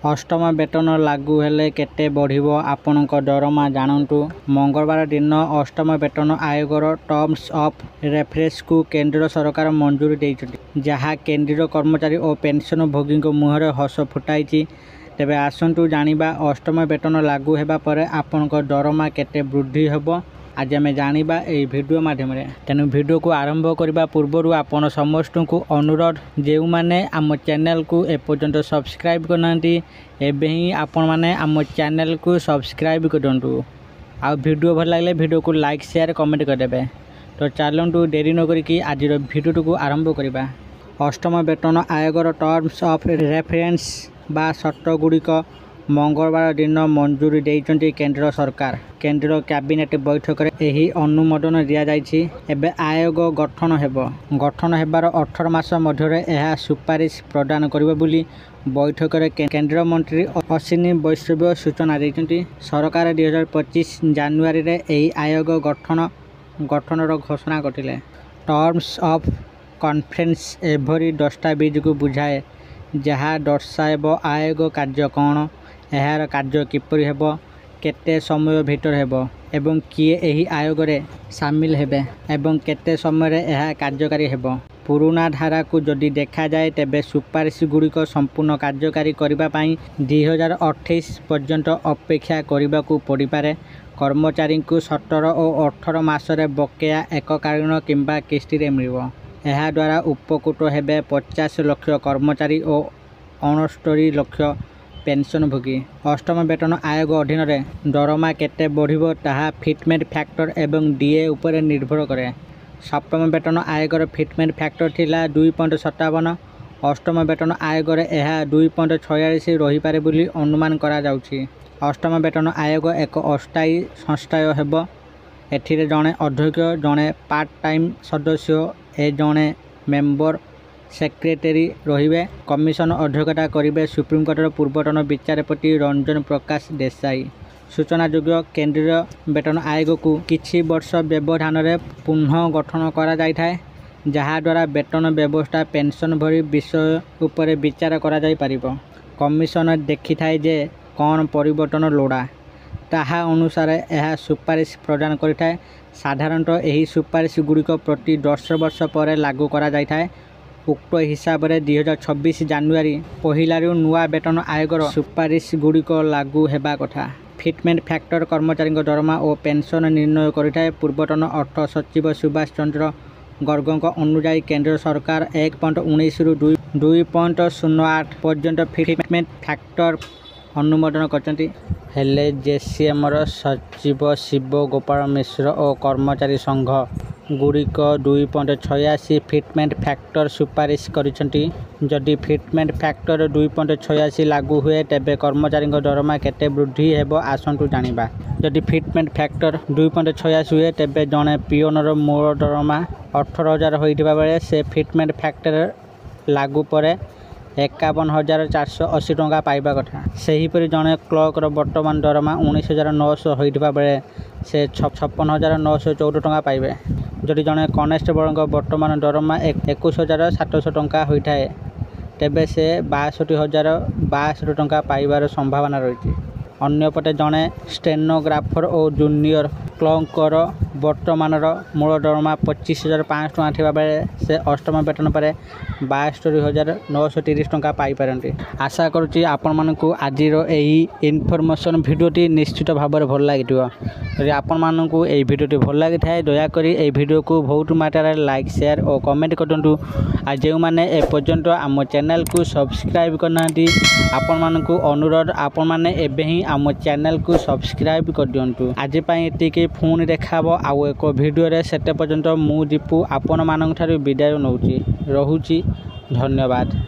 अष्टम वेतन लागू हेले केते बढ़िबो आपनक दरमा जानतु। मंगलवार दिन अष्टम वेतन आयोगर टर्म्स ऑफ रेफरेंस को केंद्र सरकार मंजूरी देइछथि, जहा केंद्रीय कर्मचारी और पेंशन भोगी मुहर हस फुटाई। तेबे आसंतु जानिबा अष्टम वेतन लागू हेबा परे आपनक दरमा केते वृद्धि हेबो। आज आम जानिबा एई वीडियो माध्यम रे। तेनु वीडियो को आरंभ करबा पूर्वरु आपण समस्त को अनुरोध, जेउ माने आम चैनल को एपर्यंत सब्सक्राइब करनांती एबे ही आपण माने आम चैनल को सब्सक्राइब करदंतु। आ वीडियो भल लागले वीडियो को लाइक शेयर कमेंट कर देबे। तो चलंतु देरी न करिकि आज वीडियो को आरंभ करबा। अष्टम वेतन आयोगर टर्म्स ऑफ रेफरेंस बा शर्त गुड़िक मंगलवार दिन मंजूरी देइछन्ति केंद्र सरकार। केंद्र कैबिनेट बैठक रे एही अनुमोदन दिया जाइछि। एबे आयोग गठन हेबार 18 मास मध्यरे एहा सुपारिश प्रदान करिबो बोली बैठक रे केंद्र मंत्री अश्विनी वैष्णव सूचना देइछन्ति। सरकार 2025 जनवरी रे एही आयोग गठनर घोषणा करथिले। टर्म्स ऑफ कॉन्फ्रेंस एभरी दस्तावेज को बुझाए जहा दर्शाएब आयोग कार्य कौन, एहार कार्य किपरि हेबो, केते समय भीतर हेबो एवं किए एही आयोग रे शामिल हेबे एवं केते समय रे एहा कार्यकारी हेबो। पुराना धारा को जदि देखा जाए तेबे सुपारिश गुड़िक संपूर्ण कार्यकारी करबा पई 2028 पर्यंत अपेक्षा करबा को पड़ी पारे। कर्मचारी को 17 और 18 मास रे बकेया एककालीन किंबा किस्ती रे मिलिबो। एहा द्वारा उपकृत हेबे 50 लाख कर्मचारी और 69 लाख पेंशन भोगी। अष्टम वेतन आयोग अधीन रे दरमा केते बढ़िबो ताहा फिटमेंट फैक्टर एवं डीए उपरे निर्भर करे। सप्तम वेतन आयोगर फिटमेंट फैक्टर थिला 2.57। अष्टम वेतन आयोग रे एहा 2.46 रही पारे बोली अनुमान करा जाउछि। अष्टम वेतन आयोग एक अस्थायी संस्था हेबो। एथिरे जणे अध्यक्ष, जणे पार्ट टाइम सदस्य ए जणे मेंबर सेक्रेटरी रहिबे। कमिशन अध्यक्षता करिबे सुप्रीमकोर्टर पूर्वतन विचारपति रंजन प्रकाश देसाई। सूचनायोग्य केंद्रीय वेतन आयोग को किछि वर्ष व्यवधान रे पुनः गठन करा जाय थाए, जहा द्वारा वेतन व्यवस्था पेंशन भरी विषय उपरे विचार करा जाय परिबो। कमिशन देखि थाए जे कोन परिवर्तन लोड़ा, ताहा अनुसार यह सुपारिश प्रदान करिथाए। साधारणतः एही सुपारिश गुड़िक प्रति 10 वर्ष पर लागू करा जाय थाए। उक्त हिसाब रे 2026 जनवरी पहिलारु नुआ वेतन आयोगर सुपारिश गुड़िक लागू हेबा कथा। फिटमेंट फैक्टर कर्मचारी दरमा और पेंशन निर्णय करिथाए। पूर्वतन अर्थ सचिव सुभाष चंद्र गर्गଙ୍କ अनुଯାयी केंद्र सरकार 1.19 रु 2.08 पर्यंत फिटमेंट फैक्टर अनुमोदन करछन्ति। हेले जेसीएम र सचिव शिव गोपाल मिश्र और कर्मचारी संघ गुड़िक 2.86 फिटमेंट फैक्टर सुपारिश करिसेंति। जदि फिटमेंट फैक्टर 2.86 लागू हुए तेबे कर्मचारी दरमा केते वृद्धि हेबो आसंतु जानिबा। जदि फिटमेंट फैक्टर 2.86 हुए तेबे जणे पियोनर मूल दरमा 18,000 होइथिबा बेले से फिटमेंट फैक्टर लागू परे 51,480 टंका पाइबा कथा। सेहीपरि जणे क्लर्कर वर्तमान दरमा 19,900 होइथिबा बेले से 56,914 टंका पाइबे। जदि जणे कनेस्टेबल वर्तमान दरमा 21,700 टंका होइथाए तेबे से 62,062 टंका पाइबार संभावना रही। अन्यपटे जणे स्टेनोग्राफर और जूनियर क्लर्कर वर्तमान मूल दरमा 25,500 टंका थिबा बेले से अष्टम वेतन पर 72,930 टंका पाई पारंती। आशा करूची आपण मानकु आजिर एही इनफॉरमेशन वीडियोटी निश्चित भाव में भल लागिथिबो। यदि आपण मानकु एही वीडियोटी भल लागि थाए दया करी एही वीडियो को बहुत मात्रा लाइक शेयर और कमेंट करदंतु। आ जेउ माने ए पर्यंत आम चैनल को सब्सक्राइब करनांती आपण मानकु अनुरोध, आपण माने एबे ही आम चैनल को सब्सक्राइब कर दियंतु। आज पई एतिके फोन देखाबो आउ एक वीडियो रे। सेते पर्यंत मु दीपू आपण मानक थारु विदाय नउची। रहुची। धन्यवाद।